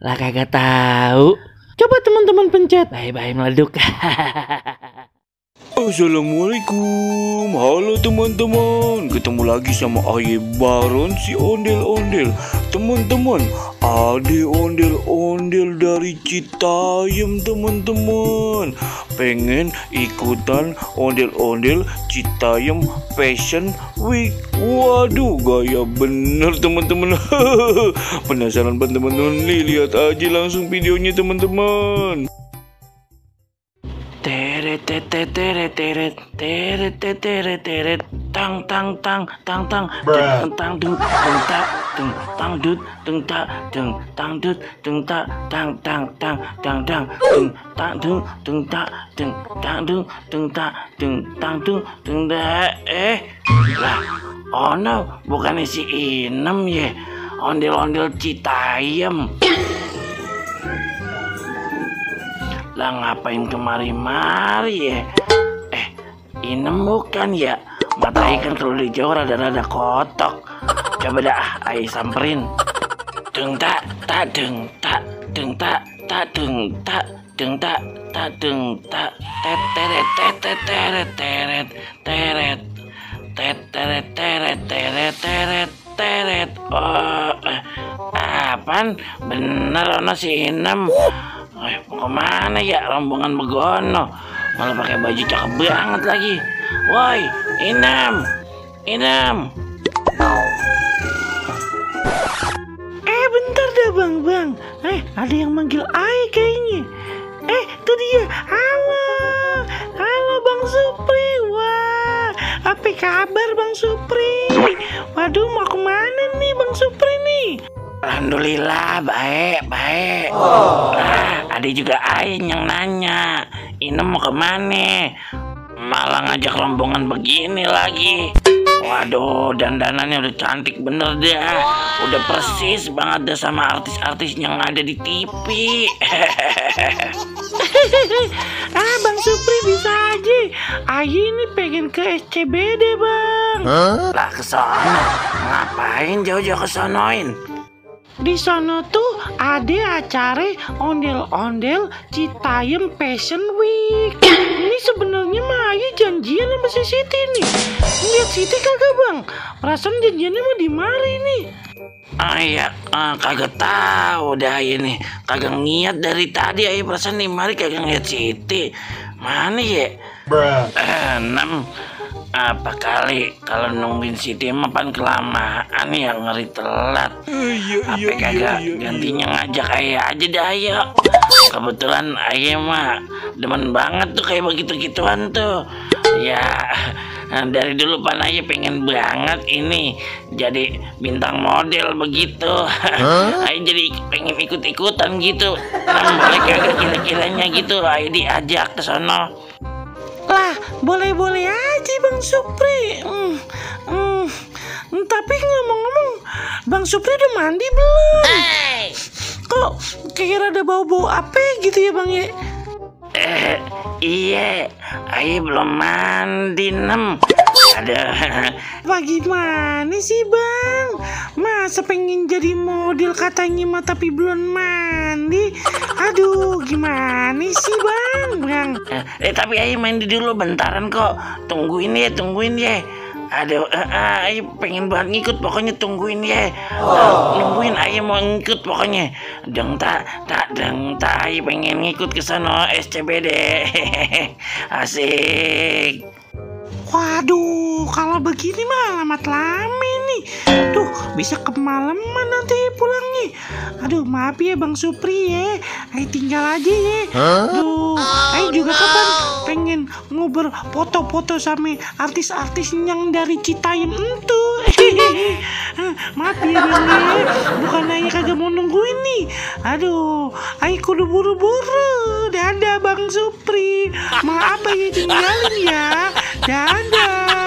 Lah kagak tahu. Coba teman-teman pencet. Bye-bye meleduk. Assalamualaikum, halo teman-teman. Ketemu lagi sama Aye Baron si ondel-ondel. Teman-teman, ada ondel-ondel dari Citayam teman-teman. Pengen ikutan ondel-ondel Citayam Fashion Week. Waduh, gaya bener teman-teman. Penasaran teman-teman? Lihat aja langsung videonya teman-teman. Teret teret teret teret teret teret teret tang tang tang tang tang tang tang dung dung ta dung tang dut dung ta dung tang dut dung ta tang tang tang tang tang dung tang dung dung ta dung tang dung dung ta dung tang dung dung da. Lah, oh no, bukannya si Inem ya, ondel-ondel Citayam. Lah ngapain kemari-mari ya? Inem bukan ya? Matanya kan kalau di jauh rada-rada kotok. Coba dah, ayo samperin. Deng tak deng tak deng tak deng tak deng tak deng tak teret teret teret teret teret teret teret teret teret teret. Oh, apaan? Bener ono si Inem. Mau kemana ya rombongan begono? Malah pakai baju cakep banget lagi. Woi, Inem, Inem. Bentar dah bang. Ada yang manggil Ai kayaknya. Itu dia. Halo Bang Supri. Wah, apa kabar Bang Supri? Waduh, mau kemana nih Bang Supri nih? Alhamdulillah baik. Ada juga Ain yang nanya, Inem mau kemana? Malah ngajak rombongan begini lagi. Waduh, dandanannya udah cantik bener dah. Udah persis banget dah sama artis-artis yang ada di TV. Bang Supri bisa aja. Ayu ini pengen ke SCBD bang. Lah kesana, ngapain jauh-jauh kesonoin? Di sono tuh ada acara ondel-ondel Citayam Fashion Week. Ini sebenarnya mah Ayu janjian sama si Siti nih. Lihat Siti kagak bang? Perasaan janjiannya mah di mari nih. Kagak tahu dah ini. Kagak niat dari tadi Ayu perasaan di mari kagak ngeliat Siti. Mana ya? Apa kali kalau nungguin Siti mah pan kelamaan ya, ngeri telat. Apa kagak gantinya ngajak Ayah aja dah ayo. Kebetulan Ayah mah demen banget tuh kayak begitu-gituan tuh. Ya dari dulu pan Ayah pengen banget ini jadi bintang model begitu. Ayah jadi pengen ikut-ikutan gitu. Boleh kagak kira-kiranya gitu Ayah diajak ke sono. Lah, boleh-boleh aja Bang Supri. Tapi ngomong-ngomong, Bang Supri udah mandi belum? Kok kayak rada bau-bau apa gitu ya Bang ya? Iya, Ayo belum mandi Nem. Bagaimana sih Bang? Masa pengen jadi model katanya mah tapi belum mandi? Aduh, gimana sih Bang? Tapi Ayo mandi dulu bentaran kok. Tungguin ya. Aduh, Ayo pengen banget ngikut pokoknya tungguin ya. Nungguin Ayo mau ngikut pokoknya. Deng tak Ayo pengen ngikut ke sana SCBD. Asik. Waduh, kalau begini mah alamat lama nih. Tuh, bisa kemalaman nanti pulangnya. Aduh, maaf ya Bang Supri ya. Ayo tinggal aja ya. Aduh, Ayo juga kapan pengen ngobrol foto-foto sama artis-artis yang dari Citayam itu. Maaf ya Bang ya. Bukan Ayo kagak mau nungguin nih. Aduh, Ayo kudu buru-buru. Dadah Bang Supri. Maaf Ayo tinggalin ya. Dadah.